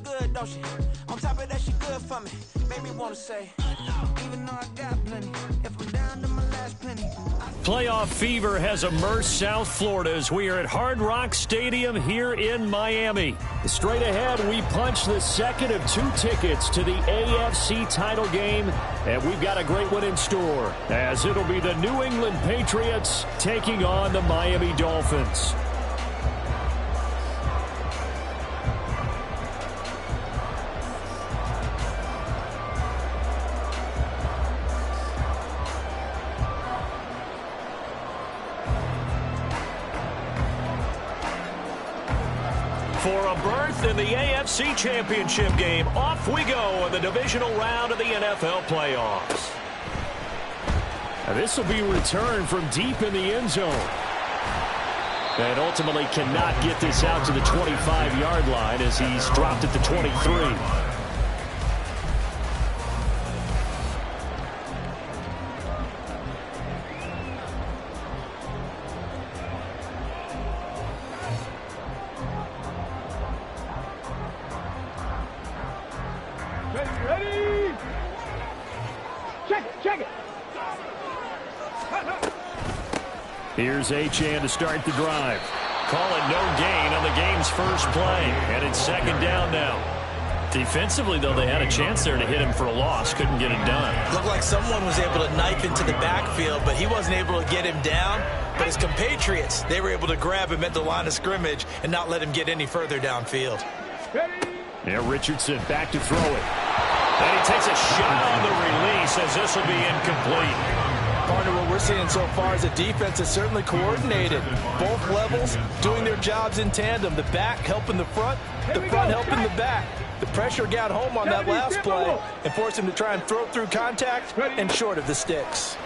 good, don't she? On top of that, she good for me. Made me wanna say, even though I got plenty, if I'm down to my last penny. Playoff fever has immersed South Florida as we are at Hard Rock Stadium here in Miami. Straight ahead, we punch the second of 2 tickets to the AFC title game, and we've got a great one in store, as it'll be the New England Patriots taking on the Miami Dolphins. For a berth in the AFC Championship game, off we go in the divisional round of the NFL playoffs. Now this will be returned from deep in the end zone. And ultimately cannot get this out to the 25-yard line as he's dropped at the 23. Ready? Check it. Here's Achane to start the drive. Call it no gain on the game's first play. And it's second down now. Defensively, though, they had a chance there to hit him for a loss. Couldn't get it done. Looked like someone was able to knife into the backfield, but he wasn't able to get him down. But his compatriots, they were able to grab him at the line of scrimmage and not let him get any further downfield. Now Richardson back to throw it. And he takes a shot on the release as this will be incomplete. Partner, what we're seeing so far is the defense is certainly coordinated. Both levels doing their jobs in tandem. The back helping the front helping the back. The pressure got home on that last play and forced him to try and throw through contact and short of the sticks.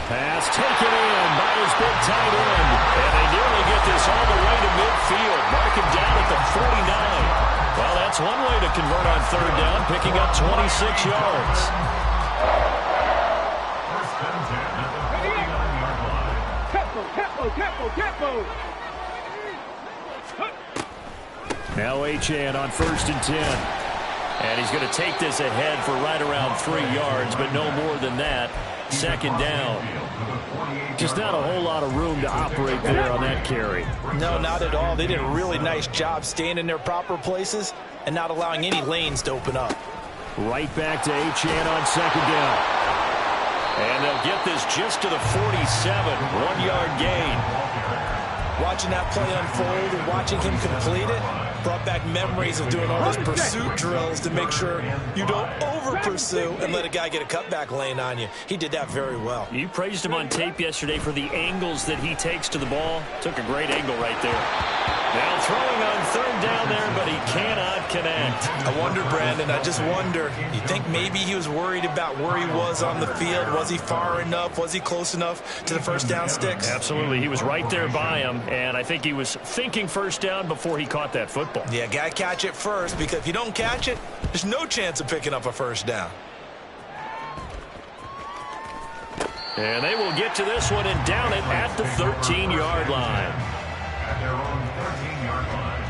Pass taken in by his big tight end. And they nearly get this all the way to midfield. Mark him down at the 49. Well, that's one way to convert on third down, picking up 26 yards. Capo. Now Achane on 1st and 10. And he's going to take this ahead for right around 3 yards, but no more than that. Second down. Just not a whole lot of room to operate there on that carry. No, not at all. They did a really nice job staying in their proper places and not allowing any lanes to open up. Right back to Achane on second down. And they'll get this just to the 47. 1-yard gain. Watching that play unfold and watching him complete it brought back memories of doing all those pursuit drills to make sure you don't over-pursue and let a guy get a cutback lane on you. He did that very well. You praised him on tape yesterday for the angles that he takes to the ball. Took a great angle right there. Now throwing on third down there, but he cannot connect. I wonder, Brandon, I just wonder, you think maybe he was worried about where he was on the field? Was he far enough? Was he close enough to the first down sticks? Absolutely. He was right there by him, and I think he was thinking first down before he caught that football. Yeah, got to catch it first, because if you don't catch it, there's no chance of picking up a first down. And they will get to this one and down it at the 13-yard line. At their own 13-yard line.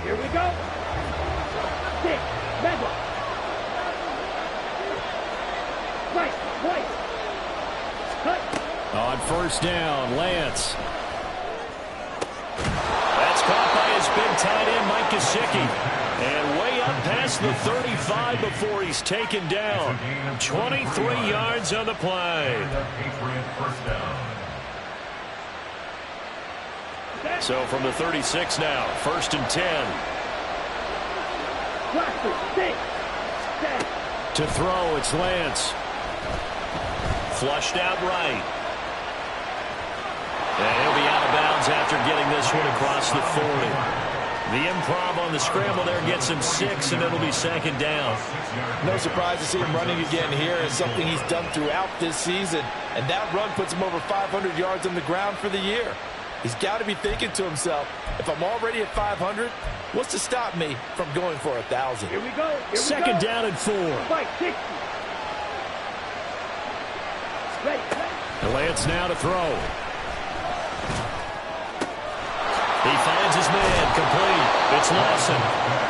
Here we go. 6, Medlock. Right. Cut. On first down, Lance. That's caught by his big tight end, Mike Gesicki. And way up past the 35 before he's taken down. 23 yards on the play. So from the 36 now, 1st and 10. To throw, it's Lance. Flushed out right. And he'll be out of bounds after getting this one across the 40. The improv on the scramble there gets him 6, and it'll be second down. No surprise to see him running again here. It's something he's done throughout this season. And that run puts him over 500 yards on the ground for the year. He's got to be thinking to himself, if I'm already at 500, what's to stop me from going for 1,000? Here we go. Here we Second go. down and 4. Fight, 60. Ready. Lance now to throw. He finds his man, complete. It's Lawson.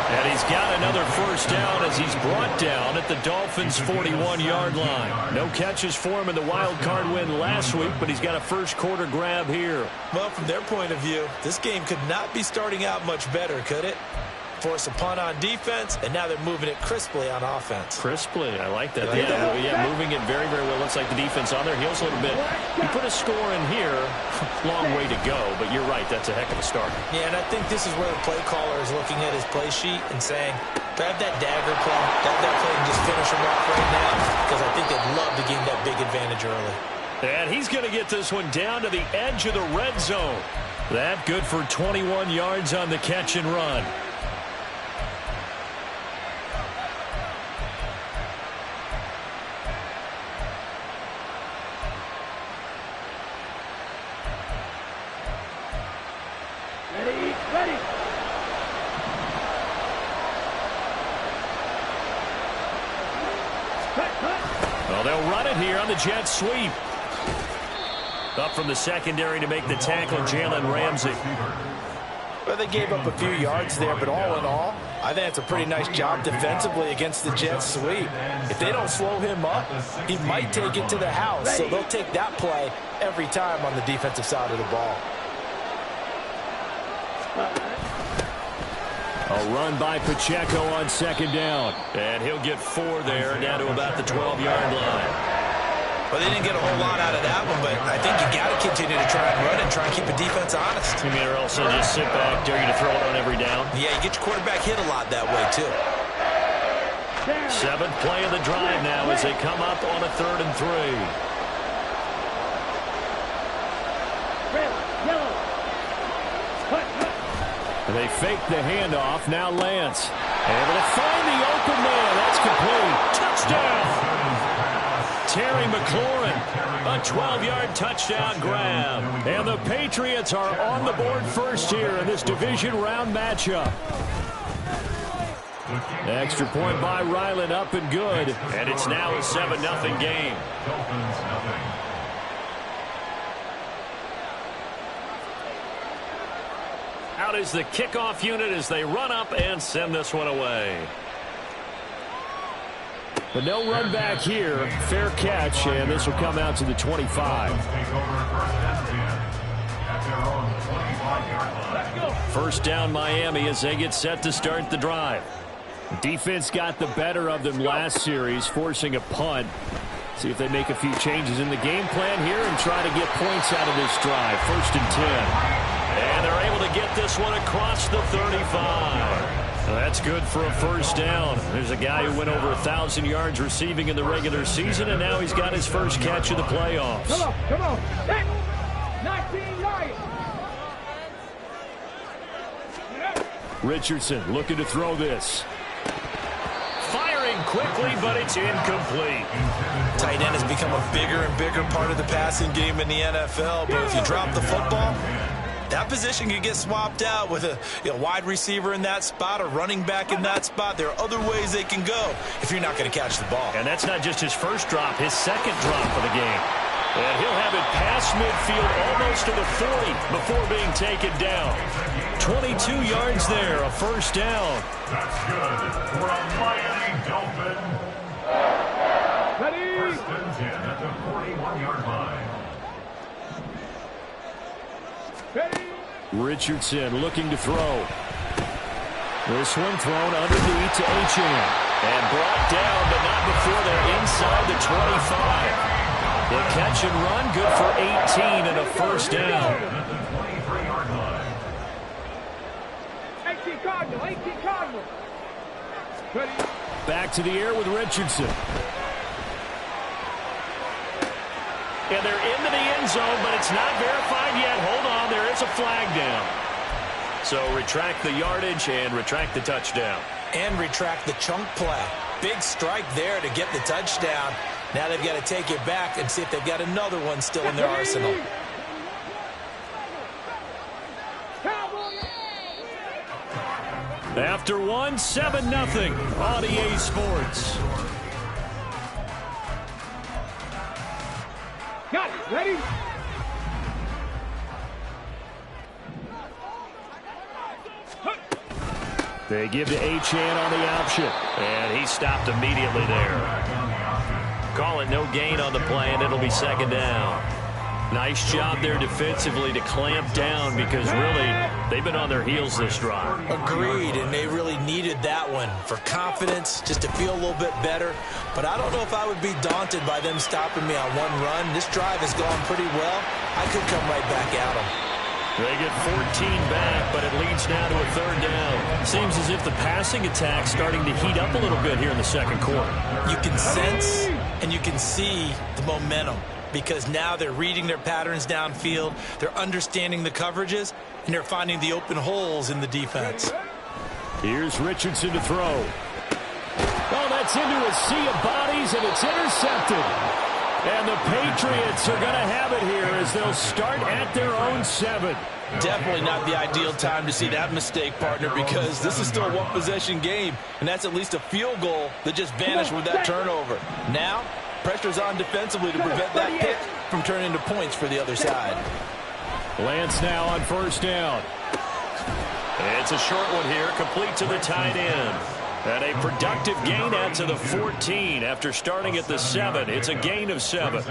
And he's got another first down as he's brought down at the Dolphins' 41-yard line. No catches for him in the wild card win last week, but he's got a first quarter grab here. Well, from their point of view, this game could not be starting out much better, could it? Force a punt on defense, and now they're moving it crisply on offense. Crisply, I like that. Yeah, moving it very, very well. Looks like the defense on their heels a little bit. You put a score in here, long way to go, but you're right, that's a heck of a start. Yeah, and I think this is where the play caller is looking at his play sheet and saying, grab that dagger play, grab that play and just finish them off right now, because I think they'd love to gain that big advantage early. And he's going to get this one down to the edge of the red zone. That good for 21 yards on the catch and run. Ready. Well, they'll run it here on the jet sweep. Up from the secondary to make the tackle, Jalen Ramsey. Well, they gave up a few yards there, but all in all, I think it's a pretty nice job defensively against the jet sweep. If they don't slow him up, he might take it to the house, so they'll take that play every time on the defensive side of the ball. A run by Pacheco on second down. And he'll get 4 there, down to about the 12-yard line. Well, they didn't get a whole lot out of that one, but I think you got to continue to try and run and try and keep the defense honest. You mean, or else they'll just sit back, dare you to throw it on every down? Yeah, you get your quarterback hit a lot that way, too. 7th play of the drive now as they come up on a 3rd and 3. Red, yellow. They fake the handoff. Now Lance able to find the open man. That's complete. Touchdown. Terry McLaurin, a 12-yard touchdown grab. And the Patriots are on the board first here in this division round matchup. Extra point by Ryland, up and good. And it's now a 7-0 game. Out is the kickoff unit as they run up and send this one away. But no run back here. Fair catch, and this will come out to the 25. First down Miami as they get set to start the drive. Defense got the better of them last series, forcing a punt. See if they make a few changes in the game plan here and try to get points out of this drive. 1st and 10. And they're able to get this one across the 35. That's good for a first down. There's a guy who went over 1,000 yards receiving in the regular season, and now he's got his first catch of the playoffs. Come on. 19 yards. Richardson looking to throw this. Firing quickly, but it's incomplete. Tight end has become a bigger and bigger part of the passing game in the NFL, but if you drop the football, that position can get swapped out with a wide receiver in that spot, a running back in that spot. There are other ways they can go if you're not going to catch the ball. And that's not just his first drop, his second drop of the game. And he'll have it past midfield almost to the 40 before being taken down. 22 yards there, a first down. That's good for a Miami Dolphin. Ready. 1st and 10 at the 41-yard line. Richardson looking to throw. This one thrown underneath to Achane. And brought down, but not before they're inside the 25. The catch and run, good for 18 and a first down. 23-yard line. 18 Cardinal. Ready. Back to the air with Richardson. And they're into the end zone, but it's not verified yet. Hold on, there is a flag down. So retract the yardage and retract the touchdown. And retract the chunk play. Big strike there to get the touchdown. Now they've got to take it back and see if they've got another one still in their arsenal. After one, 7-0 on EA Sports. Got it. Ready? They give to Achane on the option. And he stopped immediately there. Call it no gain on the play, and it'll be second down. Nice job there defensively to clamp down because really they've been on their heels this drive. Agreed, and they really needed that one for confidence, just to feel a little bit better. But I don't know if I would be daunted by them stopping me on one run. This drive has gone pretty well. I could come right back at them. They get 14 back, but it leads now to a third down. Seems as if the passing attack's starting to heat up a little bit here in the second quarter. You can sense and you can see the momentum because now they're reading their patterns downfield, they're understanding the coverages, and they're finding the open holes in the defense. Here's Richardson to throw. Oh, that's into a sea of bodies, and it's intercepted. And the Patriots are going to have it here as they'll start at their own 7. Definitely not the ideal time to see that mistake, partner, because this is still a one-possession game, and that's at least a field goal that just vanished with that turnover. Now, pressure's on defensively to prevent that pick from turning into points for the other side. Lance now on first down. It's a short one here, complete to the tight end. And a productive gain out to the 14 after starting at the 7. It's a gain of 7.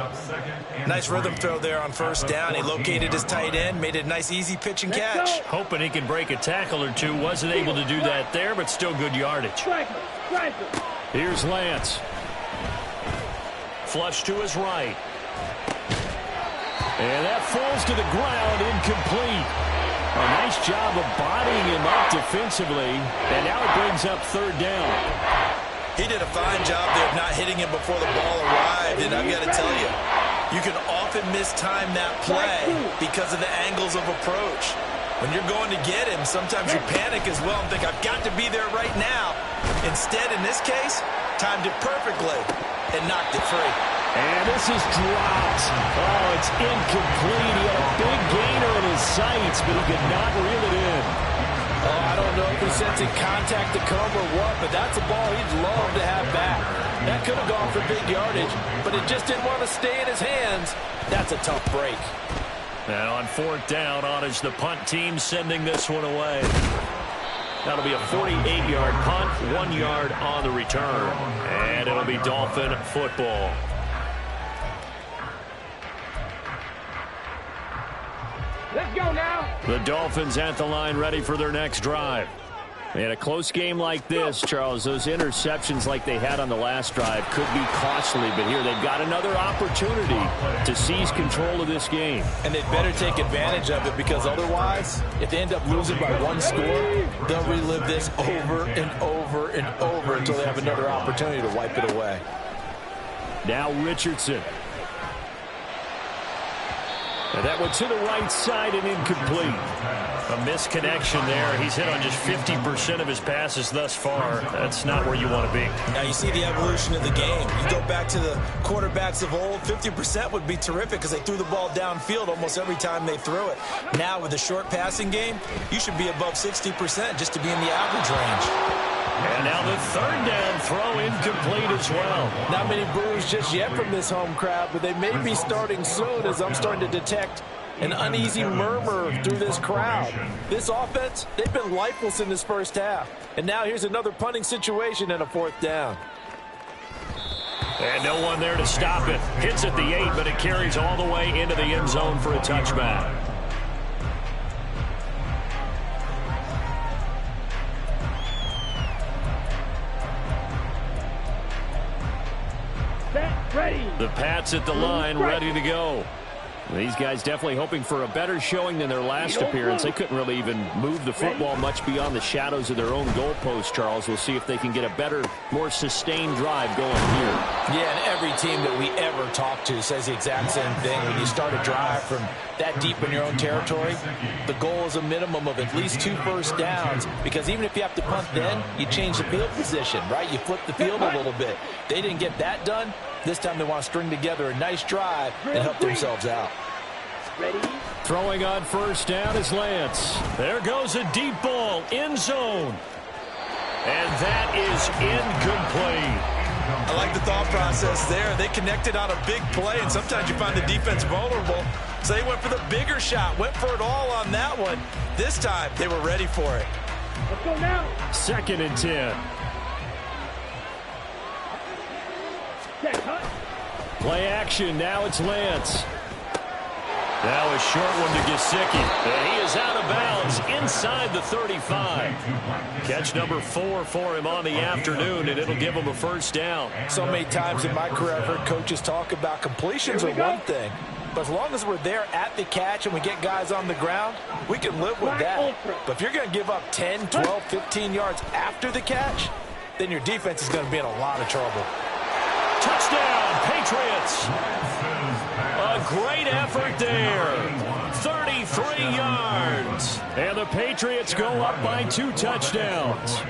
Nice rhythm throw there on first down. He located his tight end, made a nice easy pitch and catch. Hoping he can break a tackle or two. Wasn't able to do that there, but still good yardage. Here's Lance. Flush to his right. And that falls to the ground, incomplete. A nice job of bodying him up defensively, and now it brings up third down. He did a fine job there of not hitting him before the ball arrived, and I've got to tell you, you can often mistime that play because of the angles of approach. When you're going to get him, sometimes you panic as well and think, I've got to be there right now. Instead, in this case, timed it perfectly and knocked it free. And this is dropped. Oh, it's incomplete. He had a big gainer in his sights, but he could not reel it in. Oh, I don't know if he's sensing contact to come or what, but that's a ball he'd love to have back. That could have gone for big yardage, but it just didn't want to stay in his hands. That's a tough break. And on fourth down, on is the punt team sending this one away. That'll be a 48-yard punt, 1 yard on the return. And it'll be Dolphin football. Let's go now. The Dolphins at the line ready for their next drive. In a close game like this, Charles, those interceptions like they had on the last drive could be costly, but here they've got another opportunity to seize control of this game. And they better take advantage of it because otherwise, if they end up losing by 1 score, they'll relive this over and over and over until they have another opportunity to wipe it away. Now Richardson. And that one to the right side and incomplete. A misconnection there. He's hit on just 50% of his passes thus far. That's not where you want to be. Now you see the evolution of the game. You go back to the quarterbacks of old, 50% would be terrific because they threw the ball downfield almost every time they threw it. Now with the short passing game, you should be above 60% just to be in the average range. And now the third down throw incomplete as well. Not many boos just yet from this home crowd, but they may be starting soon as I'm starting to detect an uneasy murmur through this crowd. This offense, they've been lifeless in this first half. And now here's another punting situation and a fourth down. And no one there to stop it. Hits at the 8, but it carries all the way into the end zone for a touchback. Ready. The Pats at the line, ready to go. These guys definitely hoping for a better showing than their last appearance. They couldn't really even move the football much beyond the shadows of their own goalpost, Charles. We'll see if they can get a better, more sustained drive going here. Yeah, and every team that we ever talk to says the exact same thing. When you start a drive from that deep in your own territory, the goal is a minimum of at least 2 first downs, because even if you have to punt then, you change the field position, right? You flip the field a little bit. They didn't get that done. This time they want to string together a nice drive and help themselves out. Ready. Throwing on first down is Lance. There goes a deep ball, end zone. And that is incomplete. I like the thought process there. They connected on a big play, and sometimes you find the defense vulnerable. So they went for the bigger shot, went for it all on that one. This time, they were ready for it. Let's go now. 2nd and 10. Check, huh? Play action. Now it's Lance. Now a short one to Gesicki. And he is out of bounds inside the 35. Catch number 4 for him on the afternoon, and it'll give him a first down. So many times in my career, I've heard coaches talk about completions are one thing. But as long as we're there at the catch and we get guys on the ground, we can live with that. But if you're going to give up 10, 12, 15 yards after the catch, then your defense is going to be in a lot of trouble. Touchdown, Patriots. A great effort there. 33 yards. And the Patriots go up by 2 touchdowns.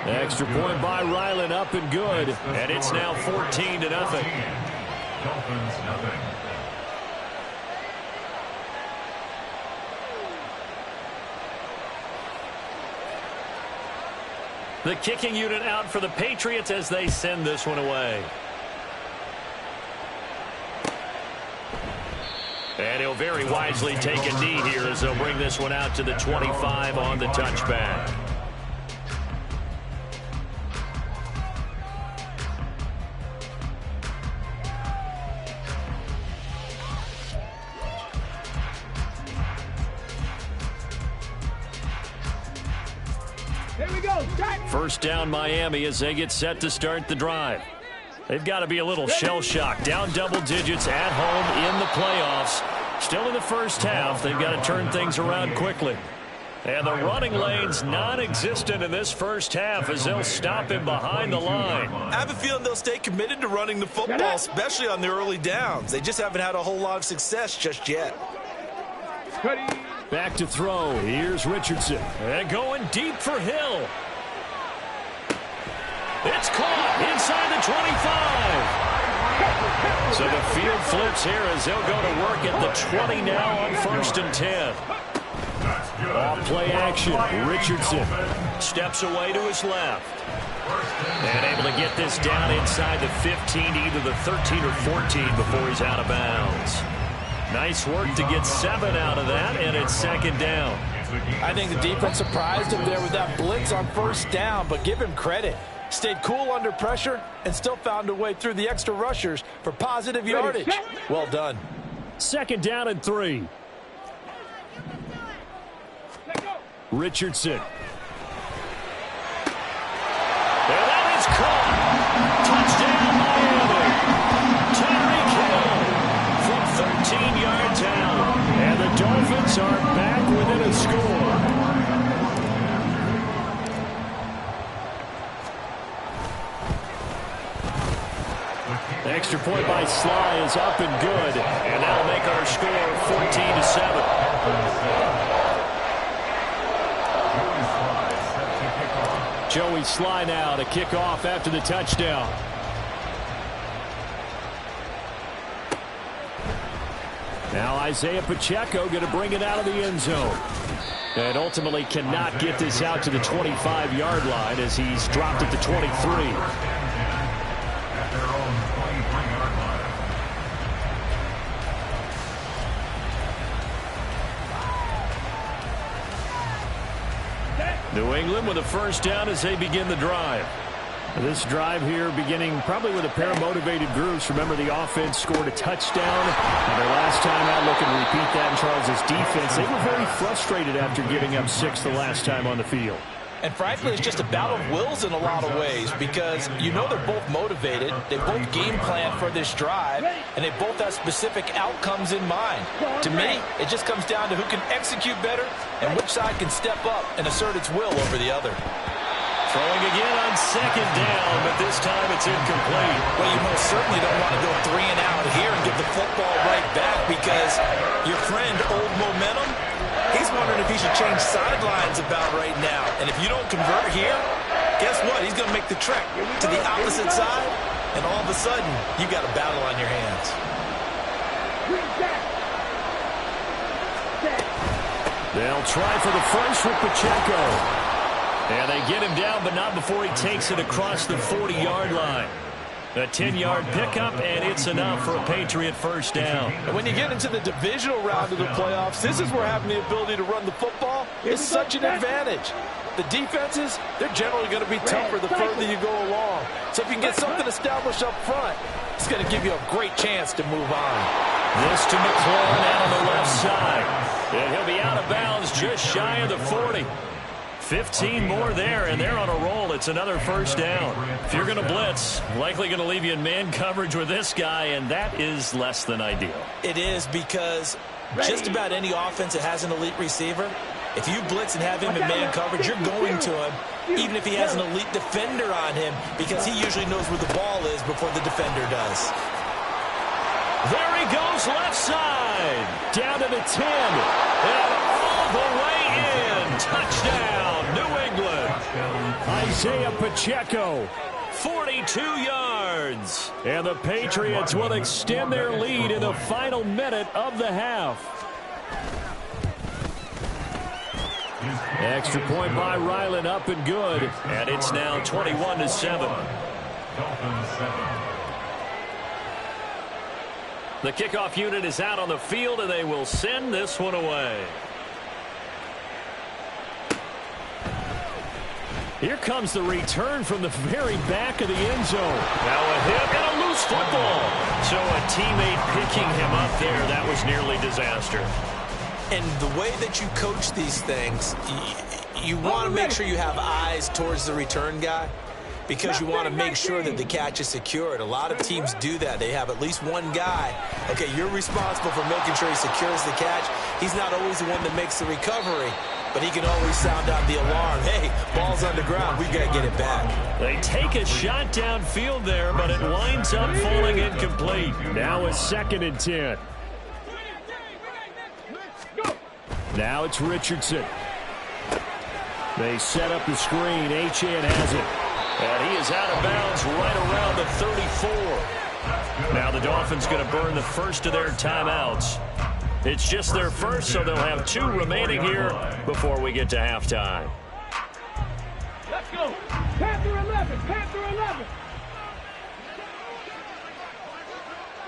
Extra point by Ryland, up and good. And it's now 14-0. Dolphins nothing. The kicking unit out for the Patriots as they send this one away. And he'll very wisely take a knee here as they'll bring this one out to the 25 on the touchback. First down Miami as they get set to start the drive. They've got to be a little shell-shocked. Down double digits at home in the playoffs. Still in the first half. They've got to turn things around quickly. And the running lane's non-existent in this first half as they'll stop him behind the line. I have a feeling they'll stay committed to running the football, especially on the early downs. They just haven't had a whole lot of success just yet. Back to throw. Here's Richardson. And going deep for Hill. It's caught inside the 25. So the field flips here as they'll go to work at the 20 now on 1st and 10. Off play action. Richardson steps away to his left. And able to get this down inside the 15 to either the 13 or 14 before he's out of bounds. Nice work to get 7 out of that, and it's 2nd down. I think the defense surprised him there with that blitz on 1st down, but give him credit. Stayed cool under pressure and still found a way through the extra rushers for positive yardage. Well done. 2nd down and 3. Richardson. And that is caught. Touchdown, Miami. Tyreek Hill from 13 yards out. And the Dolphins are back within a score. Extra point by Sly is up and good. And that'll make our score 14-7. Joey Sly now to kick off after the touchdown. Now Isaiah Pacheco going to bring it out of the end zone. And ultimately cannot get this out to the 25-yard line as he's dropped at the 23. New England with a first down as they begin the drive. This drive here beginning probably with a pair of motivated groups. Remember, the offense scored a touchdown. And their last time out, looking to repeat that in Charles' defense. They were very frustrated after giving up 6 the last time on the field. And frankly, it's just a battle of wills in a lot of ways because you know they're both motivated. They both game plan for this drive, and they both have specific outcomes in mind. To me, it just comes down to who can execute better and which side can step up and assert its will over the other. Throwing again on 2nd down, but this time it's incomplete. Well, you most certainly don't want to go 3 and out here and give the football right back because your friend, Old Momentum, he's wondering if he should change sidelines about right now. And if you don't convert here, guess what? He's going to make the trek to the opposite side, and all of a sudden, you got a battle on your hands. They'll try for the first with Pacheco. And they get him down, but not before he takes it across the 40-yard line. A 10-yard pickup, and it's enough for a Patriot first down. And when you get into the divisional round of the playoffs, this is where having the ability to run the football is such an advantage. The defenses, they're generally going to be tougher the further you go along. So if you can get something established up front, it's going to give you a great chance to move on. This to McLaurin out on the left side. And he'll be out of bounds just shy of the 40. 15 more there, and they're on a roll. It's another first down. If you're going to blitz, likely going to leave you in man coverage with this guy, and that is less than ideal. It is, because just about any offense that has an elite receiver, if you blitz and have him in man coverage, you're going to him, even if he has an elite defender on him, because he usually knows where the ball is before the defender does. There he goes, left side, down to the 10, and all the way in. Touchdown, New England. Isaiah Pacheco, 42 yards. And the Patriots will extend their lead in the final minute of the half. Extra point by Ryland, up and good. And it's now 21-7. The kickoff unit is out on the field, and they will send this one away. Here comes the return from the very back of the end zone. Now a hit and a loose football. So a teammate picking him up there, that was nearly disaster. And the way that you coach these things, you want to make sure you have eyes towards the return guy, because you want to make sure that the catch is secured. A lot of teams do that. They have at least one guy. Okay, you're responsible for making sure he secures the catch. He's not always the one that makes the recovery, but he can always sound out the alarm. Hey, ball's on the ground. We've got to get it back. They take a shot downfield there, but it winds up falling incomplete. Now a 2nd and 10. Now it's Richardson. They set up the screen. Achane has it. And he is out of bounds right around the 34. Now the Dolphins going to burn the first of their timeouts. It's just their first, so they'll have 2 remaining here before we get to halftime. Let's go. Panther 11. Panther 11.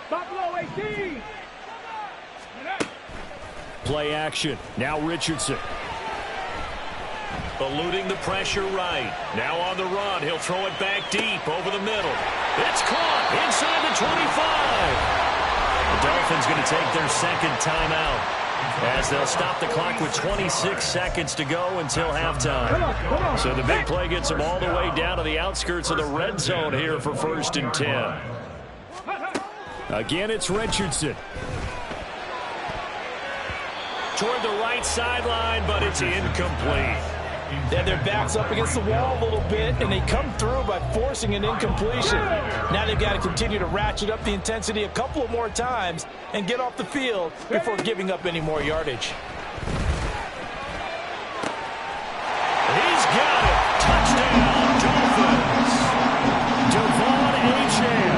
Buffalo 18. Play action. Now Richardson. Eluding the pressure right. Now on the run. He'll throw it back deep over the middle. It's caught inside the 25. The Dolphins going to take their 2nd timeout as they'll stop the clock with 26 seconds to go until halftime. So the big play gets them all the way down to the outskirts of the red zone here for 1st and 10. Again, it's Richardson. Toward the right sideline, but it's incomplete. Yeah, their back's up against the wall a little bit, and they come through by forcing an incompletion. Now they've got to continue to ratchet up the intensity a couple of more times and get off the field before giving up any more yardage. He's got it. Touchdown, Dolphins. Devon Achane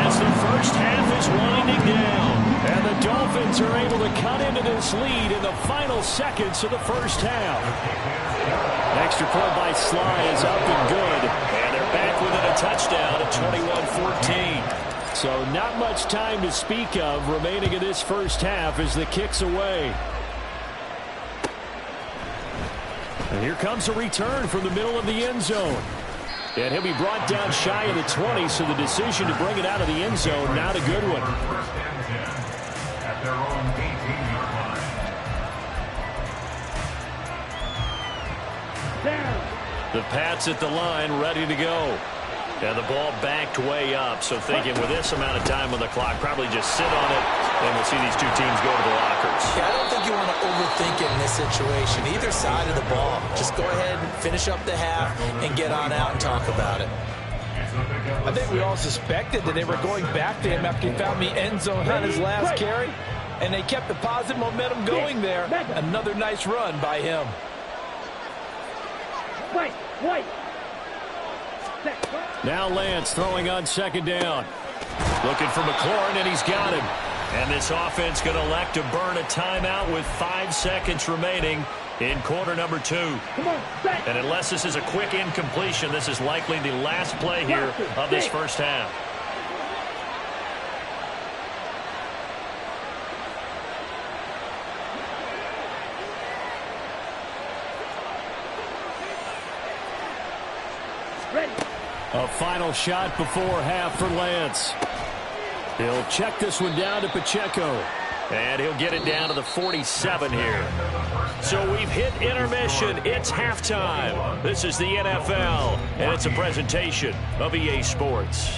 as the first half is winding down. And the Dolphins are able to cut into this lead in the final seconds of the first half. Extra point by Sly is up and good. And they're back within a touchdown at 21-14. So not much time to speak of remaining in this first half as the kick's away. And here comes a return from the middle of the end zone. And he'll be brought down shy of the 20, so the decision to bring it out of the end zone, not a good one. At their own 18-yard line. The Pats at the line, ready to go. And the ball backed way up, so thinking with this amount of time on the clock, probably just sit on it, and we'll see these 2 teams go to the lockers. Yeah, I don't think you want to overthink it in this situation. Either side of the ball. Just go ahead and finish up the half and get on out and talk about it. I think we all suspected that they were going back to him after he found the end zone on his last carry, and they kept the positive momentum going there. Another nice run by him. Wait. Now Lance throwing on 2nd down. Looking for McLaurin, and he's got him. And this offense going to elect to burn a timeout with 5 seconds remaining in quarter number 2. Come on, set. And unless this is a quick incompletion, this is likely the last play here of this first half. Ready. A final shot before half for Lance. He'll check this one down to Pacheco. And he'll get it down to the 47 here. So we've hit intermission. It's halftime. This is the NFL, and it's a presentation of EA Sports.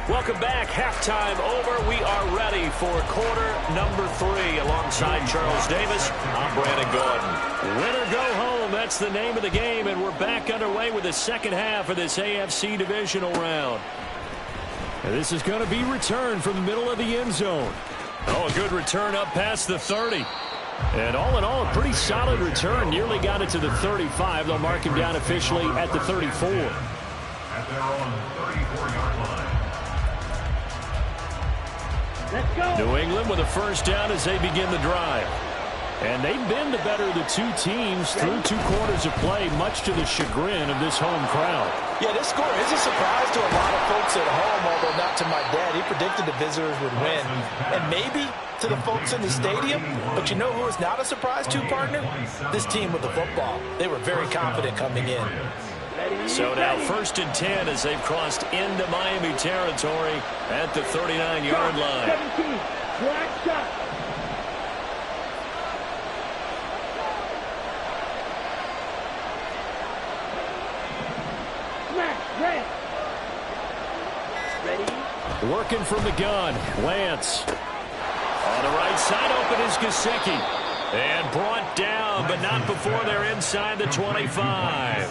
Welcome back. Halftime over. We are ready for quarter number 3. Alongside Charles Davis, I'm Brandon Gordon. Win or go home, that's the name of the game, and we're back underway with the second half of this AFC divisional round. And this is going to be returned from the middle of the end zone. Oh, a good return up past the 30. And all in all, a pretty solid return. Nearly got it to the 35. They'll mark him down officially at the 34. At their own 34-yard line. Let's go. New England with a first down as they begin the drive. And they've been the better of the two teams through 2 quarters of play, much to the chagrin of this home crowd. Yeah, this score is a surprise to a lot of folks at home, although not to my dad. He predicted the visitors would win. And maybe to the folks in the stadium. But you know who is not a surprise to, partner? This team with the football. They were very confident coming in. So now 1st and 10 as they've crossed into Miami territory at the 39-yard line. 17. Black shot. Smash. Red. Ready. Working from the gun, Lance. On the right side, open is Gesicki. And brought down, but not before they're inside the 25.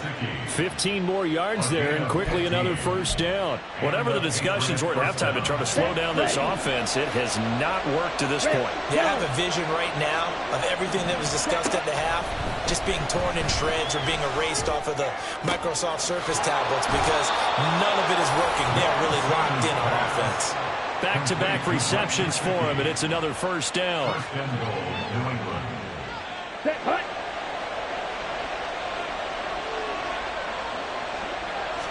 15 more yards there, and quickly another first down. Whatever the discussions were at halftime to try to slow down this offense, it has not worked to this point. Yeah, I have a vision right now of everything that was discussed at the half just being torn in shreds or being erased off of the Microsoft Surface tablets because none of it is working. They're really locked in on offense. Back-to-back receptions for him, and it's another first down. First and goal, New England. Set. Hut.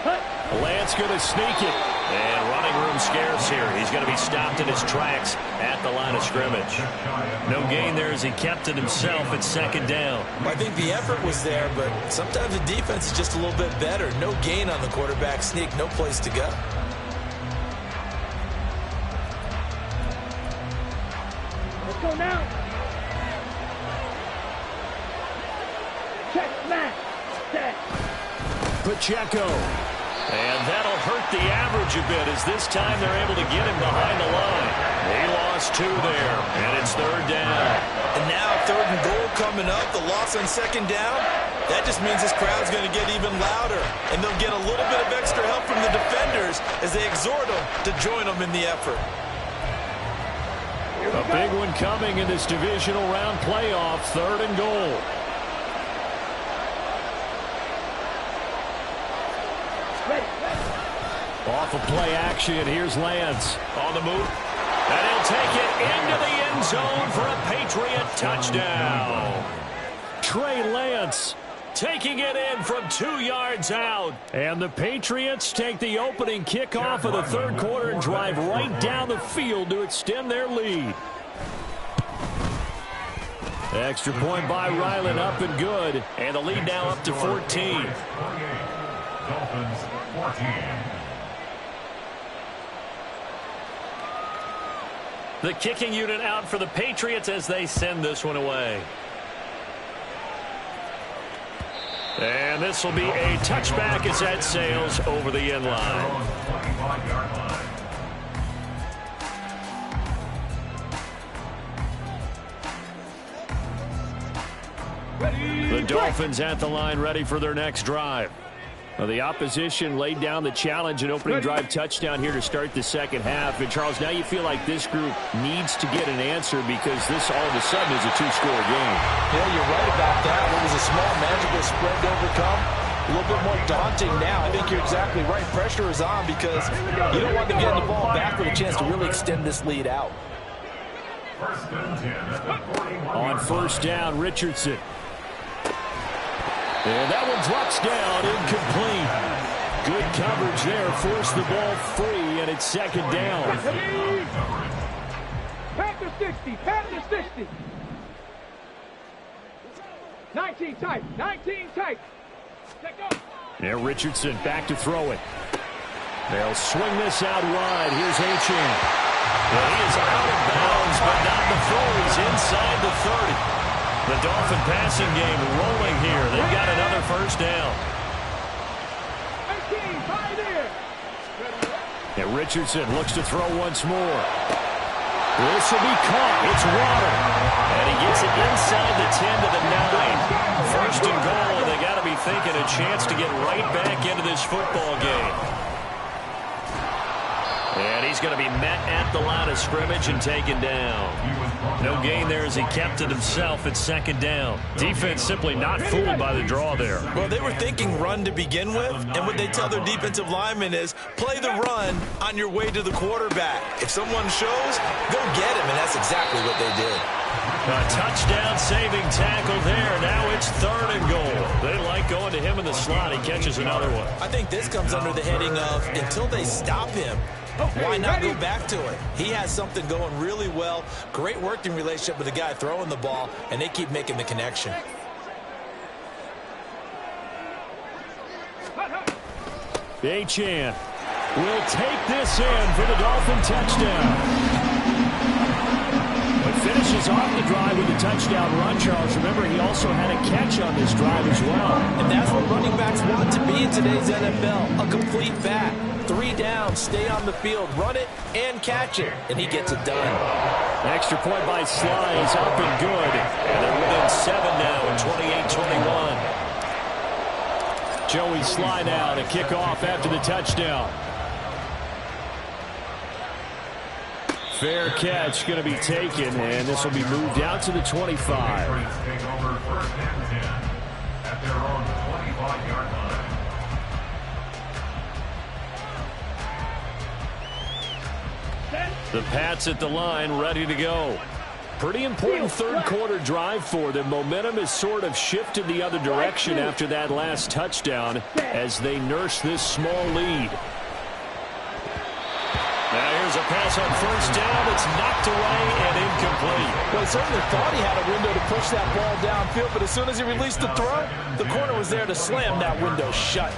Hut. Lance going to sneak it. And running room scarce here. He's going to be stopped in his tracks at the line of scrimmage. No gain there as he kept it himself at 2nd down. I think the effort was there, but sometimes the defense is just a little bit better. No gain on the quarterback sneak. No place to go. Let's go now. Check, smash. Set. Pacheco. And that'll hurt the average a bit as this time they're able to get him behind the line. They lost 2 there, and it's 3rd down. And now 3rd and goal coming up. The loss on 2nd down. That just means this crowd's going to get even louder. And they'll get a little bit of extra help from the defenders as they exhort them to join them in the effort. A big one coming in this divisional round playoff, 3rd and goal. Off of play action, here's Lance on the move. And he'll take it into the end zone for a Patriot touchdown. Trey Lance taking it in from 2 yards out. And the Patriots take the opening kickoff of the 3rd quarter and drive right down the field to extend their lead. Extra point by Ryland, up and good. And the lead now up to 14. Dolphins 14. The kicking unit out for the Patriots as they send this one away. And this will be a touchback as that sails over the end line. 25-yard line. The Dolphins at the line ready for their next drive. Well, the opposition laid down the challenge and opening drive touchdown here to start the second half. And, Charles, now you feel like this group needs to get an answer because this all of a sudden is a two-score game. Yeah, you're right about that. It was a small, manageable spread to overcome. A little bit more daunting now. I think you're exactly right. Pressure is on because you don't want them getting the ball back with a chance to really extend this lead out. On first down, Richardson. And that one drops down, incomplete. Good coverage there, forced the ball free, and it's second down. Pat to 60, pat to 60. 19 tight, 19 tight. Now Richardson back to throw it. They'll swing this out wide. Here's Achane. Well, he is out of bounds, but not before he's inside the 30. The Dolphin passing game rolling here. They've got another first down. 18, right here. And Richardson looks to throw once more. This will be caught. It's Waddle. And he gets it inside the 10 to the 9. First and goal, and they got to be thinking a chance to get right back into this football game. And he's going to be met at the line of scrimmage and taken down. No gain there as he kept it himself at second down. Defense simply not fooled by the draw there. Well, they were thinking run to begin with, and what they tell their defensive linemen is play the run on your way to the quarterback. If someone shows, go get him, and that's exactly what they did. A touchdown-saving tackle there. Now it's third and goal. They like going to him in the slot. He catches another one. I think this comes under the heading of until they stop him, why not go back to it? He has something going really well. Great working relationship with the guy throwing the ball, and they keep making the connection. Achane will take this in for the Dolphin touchdown. But finishes off the drive with a touchdown run, Charles. Remember, he also had a catch on this drive as well. And that's what running backs want to be in today's NFL, a complete back. 3 downs, stay on the field, run it, and catch it. And he gets it done. Extra point by Sly is up and good. And they're within 7 now at 28-21. Joey Sly now to kick off after the touchdown. Fair catch going to be taken, and this will be moved out to the 25. Take over first and 10 at their own 25-yard line. The Pats at the line, ready to go. Pretty important third quarter drive for them. Momentum has sort of shifted the other direction after that last touchdown as they nurse this small lead. Now here's a pass on first down. It's knocked away and incomplete. Well, he certainly thought he had a window to push that ball downfield, but as soon as he released the throw, the corner was there to slam that window shut.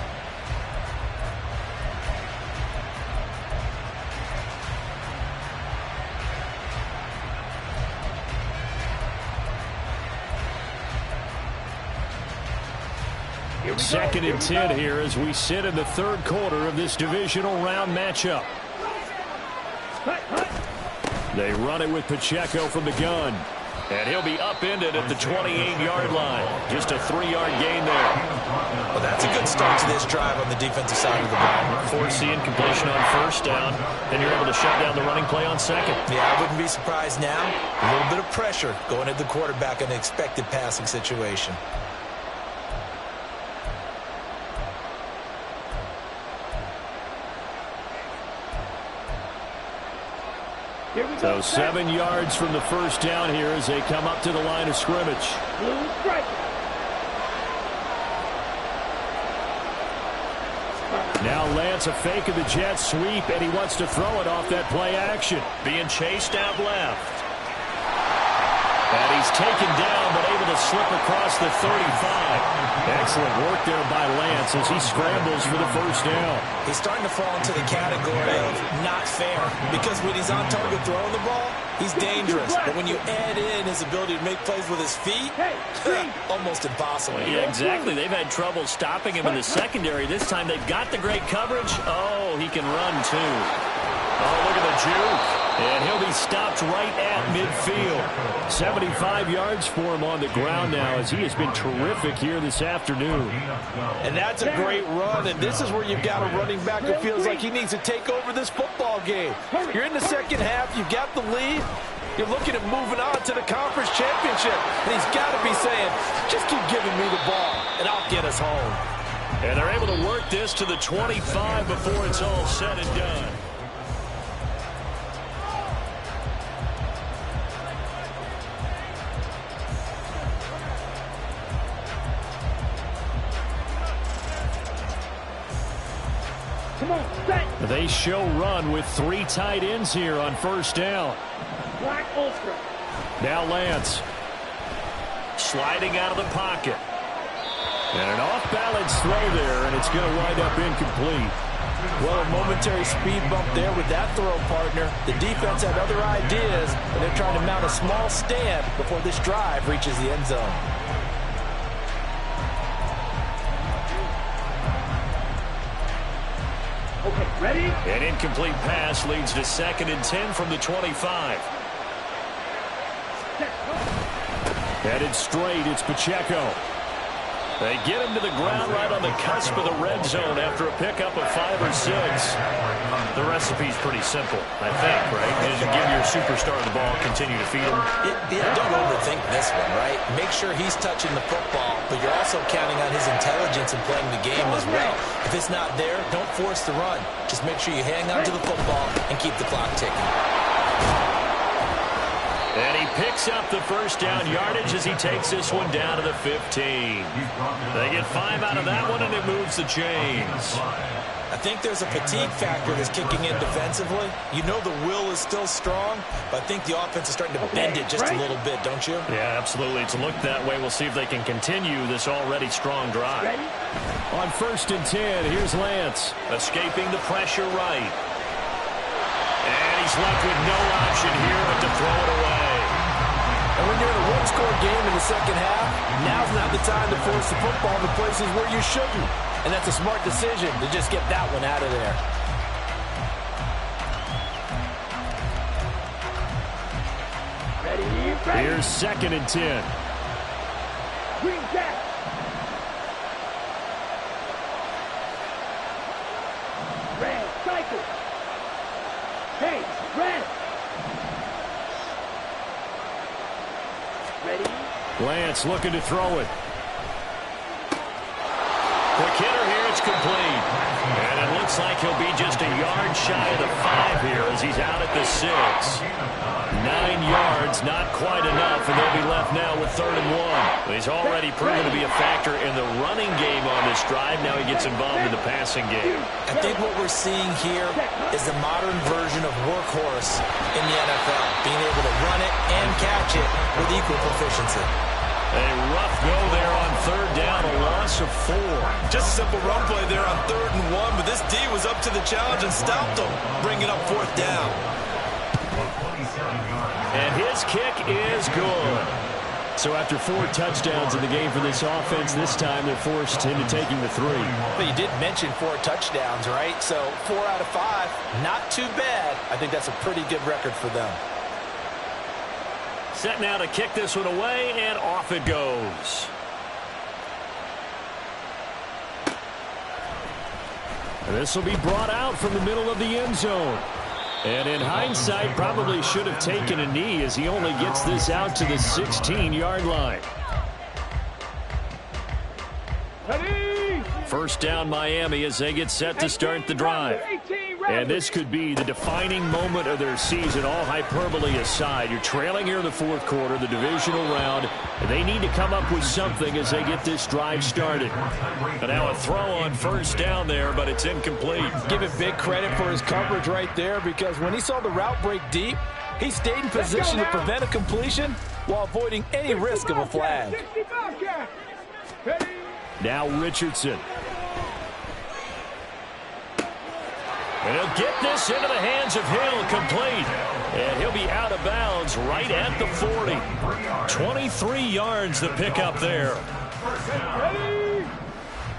Second and 10 here as we sit in the third quarter of this divisional round matchup. They run it with Pacheco from the gun. And he'll be upended at the 28-yard line. Just a 3-yard gain there. Well, that's a good start to this drive on the defensive side of the ball. Forcing incompletion on first down. Then you're able to shut down the running play on second. Yeah, I wouldn't be surprised now. A little bit of pressure going at the quarterback in an expected passing situation. So 7 yards from the first down here as they come up to the line of scrimmage. Blue strike. Now Lance a fake of the jet sweep, and he wants to throw it off that play action. Being chased out left. And he's taken down, but able to slip across the 35. Excellent work there by Lance as he scrambles for the first down. He's starting to fall into the category of not fair, because when he's on target throwing the ball, he's dangerous. But when you add in his ability to make plays with his feet, almost impossible. Yeah, exactly. They've had trouble stopping him in the secondary. This time they've got the great coverage. Oh, he can run too. Oh, look at the juke. And he'll be stopped right at midfield. 75 yards for him on the ground now as he has been terrific here this afternoon. And that's a great run, and this is where you've got a running back who feels like he needs to take over this football game. You're in the second half, you've got the lead, you're looking at moving on to the conference championship, and he's got to be saying, just keep giving me the ball, and I'll get us home. And they're able to work this to the 25 before it's all said and done. Come on, set. They show run with 3 tight ends here on first down. Black Ultra. Now Lance. Sliding out of the pocket. And an off-balance throw there, and it's going to wind up incomplete. Well, a momentary speed bump there with that throw, partner. The defense had other ideas, and they're trying to mount a small stand before this drive reaches the end zone. Okay, ready? An incomplete pass leads to 2nd and 10 from the 25. Headed straight, it's Pacheco. They get him to the ground right on the cusp of the red zone after a pickup of 5 or 6. The recipe's pretty simple, I think, right? Just give your superstar the ball, continue to feed him. Yeah, don't overthink this one, right? Make sure he's touching the football, but you're also counting on his intelligence in playing the game as well. If it's not there, don't force the run. Just make sure you hang on to the football and keep the clock ticking. And he picks up the first down yardage as he takes this one down to the 15. They get 5 out of that one, and it moves the chains. I think there's a fatigue factor that's kicking in defensively. You know the will is still strong, but I think the offense is starting to bend it just a little bit, don't you? Yeah, absolutely. It's looked that way. We'll see if they can continue this already strong drive. Ready? On 1st and 10, here's Lance. Escaping the pressure right. And he's left with no option here but to throw it away. And when you're in a one-score game in the second half, now's not the time to force the football to places where you shouldn't. And that's a smart decision to just get that one out of there. Ready? Here's 2nd and 10. Green jack. Red cycle. Hey, red. Ready? Lance looking to throw it. Quick hitter here, it's complete. And it looks like he'll be just a yard shy of the 5 here as he's out at the 6. 9 yards, not quite enough, and they'll be left now with 3rd and 1. He's already proven to be a factor in the running game on this drive. Now he gets involved in the passing game. I think what we're seeing here is the modern version of workhorse in the NFL, being able to run it and catch it with equal proficiency. A rough go there on 3rd down, a loss of 4. Just a simple run play there on 3rd and 1, but this D was up to the challenge and stopped him, bringing up 4th down. And his kick is good. So after 4 touchdowns in the game for this offense, this time they're forced into taking the 3. But you did mention 4 touchdowns, right? So 4 out of 5, not too bad. I think that's a pretty good record for them. Set now to kick this one away, and off it goes. And this will be brought out from the middle of the end zone. And in hindsight, probably should have taken a knee as he only gets this out to the 16-yard line. Ready? First down Miami as they get set to start the drive. And this could be the defining moment of their season, all hyperbole aside. You're trailing here in the 4th quarter, the divisional round, and they need to come up with something as they get this drive started. And now a throw on 1st down there, but it's incomplete. Give it big credit for his coverage right there, because when he saw the route break deep, he stayed in position to prevent a completion while avoiding any risk of a flag. Now Richardson. And he'll get this into the hands of Hill, complete. And he'll be out of bounds right at the 40. 23 yards to pick up there.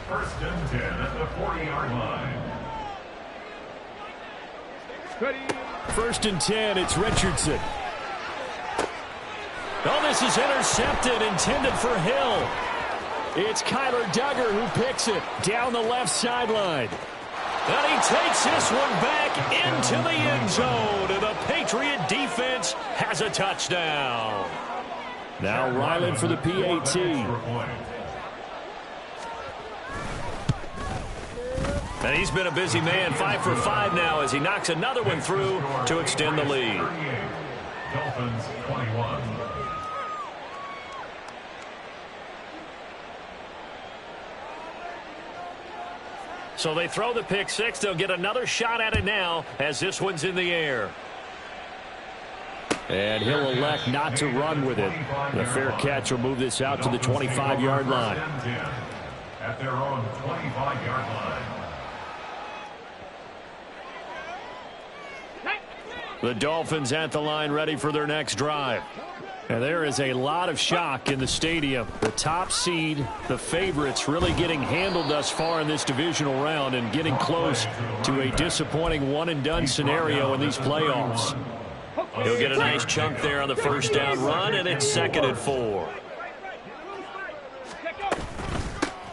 First and 10 at the 40-yard line. First and 10, it's Richardson. Oh, this is intercepted, intended for Hill. It's Kyler Duggar who picks it down the left sideline. And he takes this one back into the end zone. And the Patriot defense has a touchdown. Now Ryland for the PAT. And he's been a busy man, 5 for 5 now as he knocks another one through to extend the lead. Dolphins 21. So they throw the pick six. They'll get another shot at it now as this one's in the air. And he'll elect not to run with it. The fair catch will move this out to the 25-yard line. At their own 25-yard line. The Dolphins at the line ready for their next drive. And there is a lot of shock in the stadium. The top seed, the favorites, really getting handled thus far in this divisional round and getting close to a disappointing one-and-done scenario in these playoffs. He'll get a nice chunk there on the first down run, and it's 2nd and 4.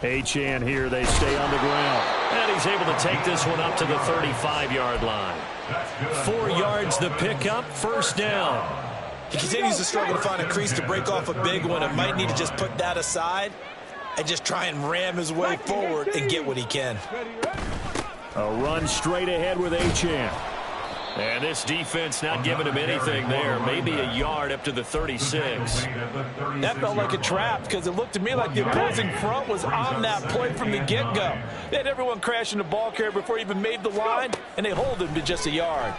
Achane here, they stay on the ground. And he's able to take this one up to the 35-yard line. 4 yards the pickup, first down. He continues to struggle to find a crease to break off a big one and might need to just put that aside and just try and ram his way forward and get what he can. A run straight ahead with Achane. And this defense not giving him anything there. Maybe a yard up to the 36. That felt like a trap because it looked to me like the opposing front was on that play from the get-go. They had everyone crashing the ball carrier before he even made the line, and they hold him to just a yard.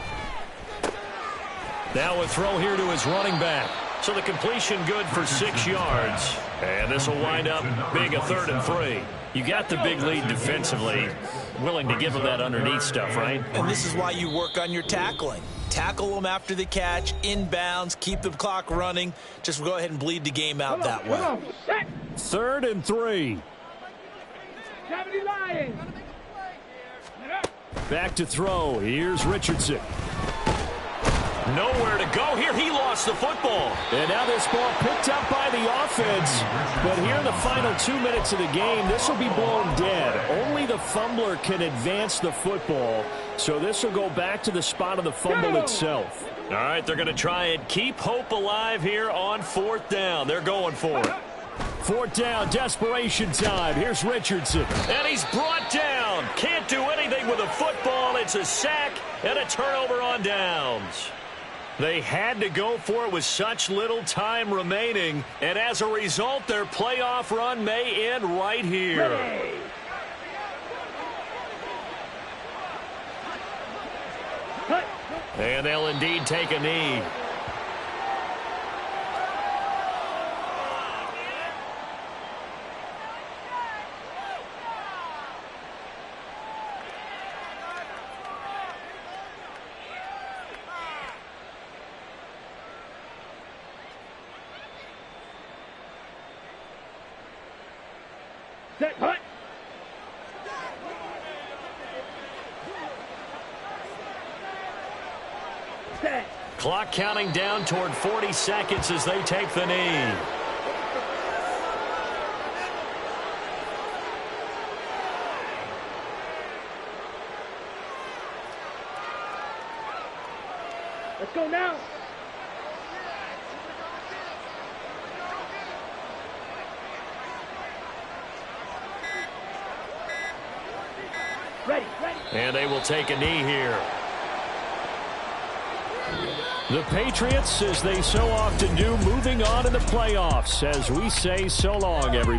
Now a throw here to his running back. So the completion good for 6 yards. And this will wind up being a 3rd and 3. You got the big lead defensively. Willing to give him that underneath stuff, right? And this is why you work on your tackling. Tackle them after the catch, inbounds, keep the clock running. Just go ahead and bleed the game out that way. 3rd and 3. Back to throw. Here's Richardson. Nowhere to go here. He lost the football. And now this ball picked up by the offense. But here in the final 2 minutes of the game, this will be blown dead. Only the fumbler can advance the football. So this will go back to the spot of the fumble itself. All right, they're going to try and keep hope alive here on 4th down. They're going for it. 4th down, desperation time. Here's Richardson. And he's brought down. Can't do anything with the football. It's a sack and a turnover on downs. They had to go for it with such little time remaining, and as a result, their playoff run may end right here. And they'll indeed take a knee. Set, hut. Set. Clock counting down toward 40 seconds as they take the knee. Let's go now. Ready, ready. And they will take a knee here. The Patriots, as they so often do, moving on in the playoffs as we say so long, everybody.